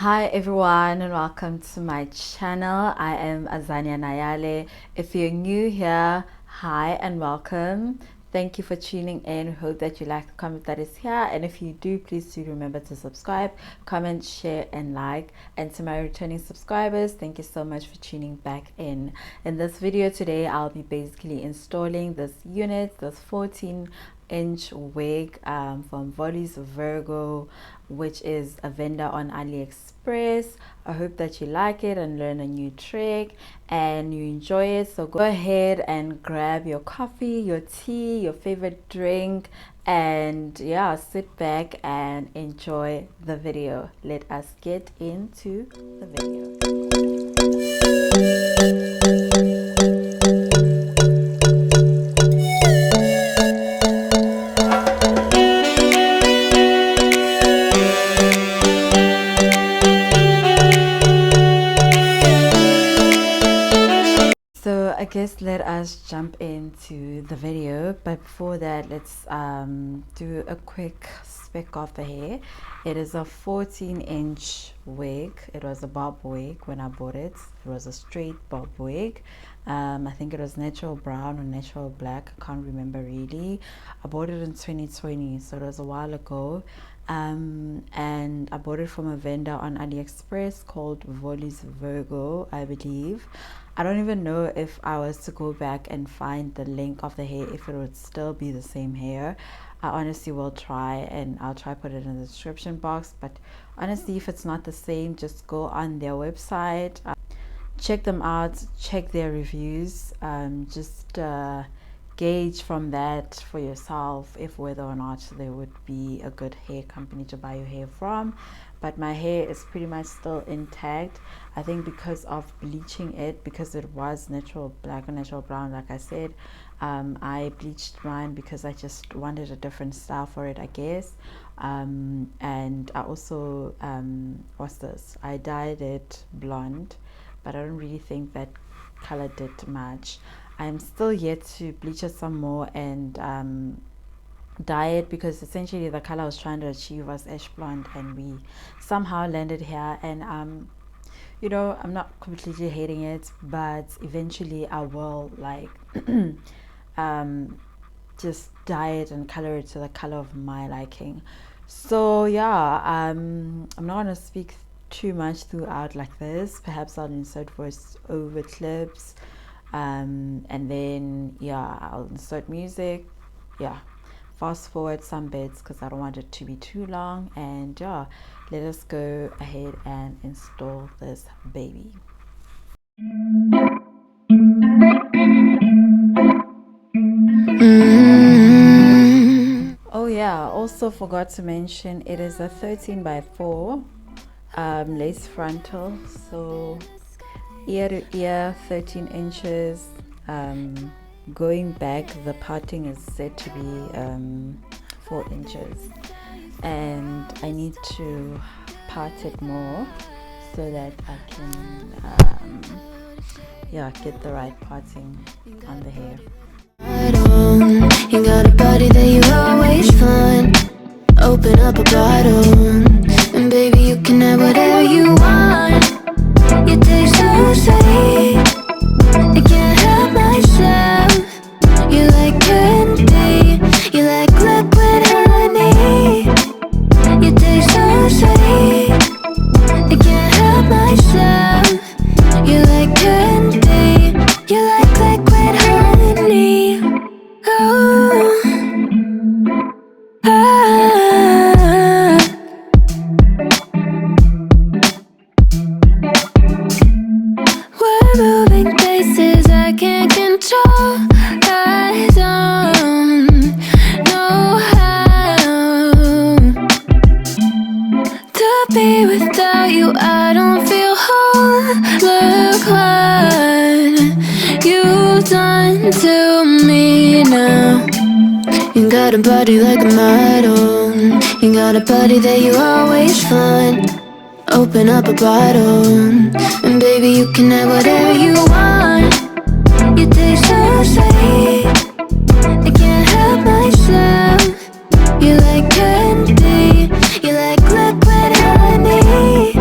Hi everyone and welcome to my channel. I am Azania Nayale. If you're new here, hi and welcome. Thank you for tuning in. Hope that you like the comment that is here, and if you do, please do remember to subscribe, comment, share and like. And to my returning subscribers, thank you so much for tuning back in. In this video today, I'll be basically installing this unit, this 14-inch wig from Volys Virgo, which is a vendor on Aliexpress. I hope that you like it and learn a new trick and you enjoy it. So go ahead and grab your coffee, your tea, your favorite drink, and yeah, sit back and enjoy the video. Let us get into the video. I guess let us jump into the video, but before that, let's do a quick spec of the hair. It is a 14-inch wig. It was a bob wig when I bought it. It was a straight bob wig. I think it was natural brown or natural black. I can't remember really. I bought it in 2020, so it was a while ago. And I bought it from a vendor on AliExpress called Volys Virgo, I believe. I don't even know if I was to go back and find the link of the hair, if it would still be the same hair. I honestly will try, and I'll try put it in the description box. But honestly, if it's not the same, just go on their website, check them out, check their reviews, just gauge from that for yourself if whether or not there would be a good hair company to buy your hair from. But my hair is pretty much still intact. I think because of bleaching it, because it was natural black and natural brown, like I said, I bleached mine because I just wanted a different style for it, I guess. And I also what's this, I dyed it blonde, but I don't really think that color did much. I'm still yet to bleach it some more and dye it, because essentially the color I was trying to achieve was ash blonde, and we somehow landed here. And you know, I'm not completely hating it, but eventually I will like just dye it and color it to the color of my liking. So yeah, I'm not gonna speak too much throughout like this. Perhaps I'll insert voice over clips, and then yeah, I'll insert music, yeah, fast forward some bits because I don't want it to be too long. And yeah, let us go ahead and install this baby. Oh yeah, also forgot to mention it is a 13 by 4 lace frontal, so ear to ear, 13 inches. Going back, the parting is said to be 4 inches, and I need to part it more so that I can yeah, get the right parting on the hair. You got a body that you always find. Open up a bottle, and baby you can have whatever you want. You taste so sweet, I can't help myself. You like candy, you like liquid honey. You taste so sweet, I can't help myself. You like candy, you like liquid honey. Oh, we're moving places I can't control. I don't know how to be without you. I don't feel whole. Look what you've done to me now. You got a body like a model. You got a body that you always find. Open up a bottle, and baby you can have whatever you want. You taste so sweet, I can't help myself. You like candy, you like liquid honey.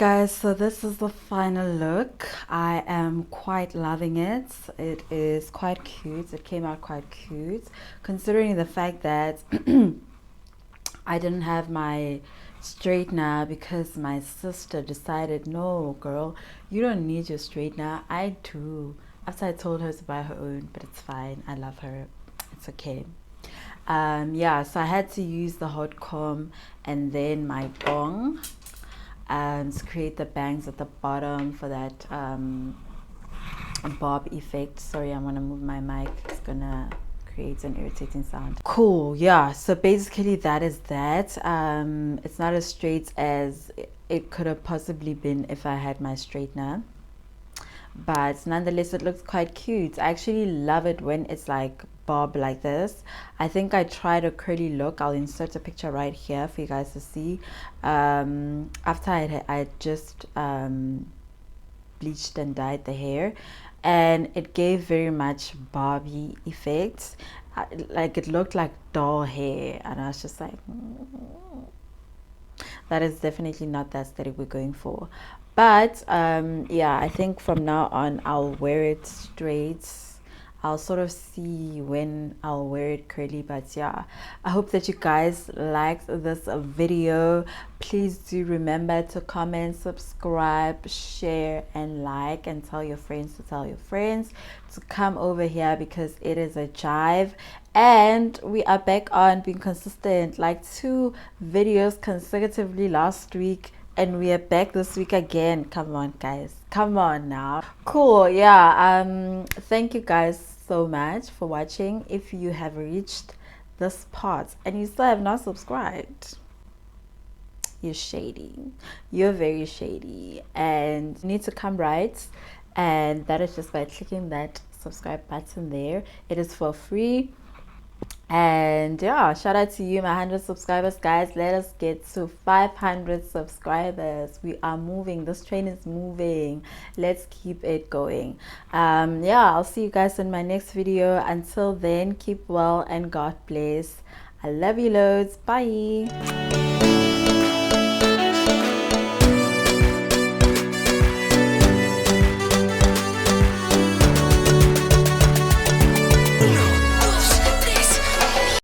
guys, so this is the final look. I am quite loving it. It is quite cute. It came out quite cute considering the fact that I didn't have my straightener because my sister decided, no girl, you don't need your straightener. I do. After I told her to buy her own, but it's fine. I love her. It's okay. Yeah, so I had to use the hot comb and then my bong to create the bangs at the bottom for that bob effect. Sorry, I'm gonna move my mic. It's gonna create an irritating sound. Cool. Yeah, so basically that is that. It's not as straight as it could have possibly been if I had my straightener, but nonetheless it looks quite cute. I actually love it when it's like bob like this. I think I tried a curly look. I'll insert a picture right here for you guys to see. After I just bleached and dyed the hair, and it gave very much bobby effects. Like it looked like doll hair, and I was just like, that is definitely not the aesthetic we're going for. But yeah, I think from now on I'll wear it straight. I'll sort of see when I'll wear it curly. But yeah, I hope that you guys liked this video. Please do remember to comment, subscribe, share, and like, and tell your friends to tell your friends to come over here because it is a jive. And we are back on being consistent, like 2 videos consecutively last week, and we are back this week again. Come on guys, come on now. Cool. Yeah, thank you guys so much for watching. If you have reached this part and you still have not subscribed, you're shady. You're very shady, and you need to come right, and that is just by clicking that subscribe button there. It is for free. And yeah, shout out to you, my 100 subscribers, guys. Let us get to 500 subscribers. We are moving. This train is moving. Let's keep it going. Yeah, I'll see you guys in my next video. Until then, keep well and God bless. I love you loads. Bye.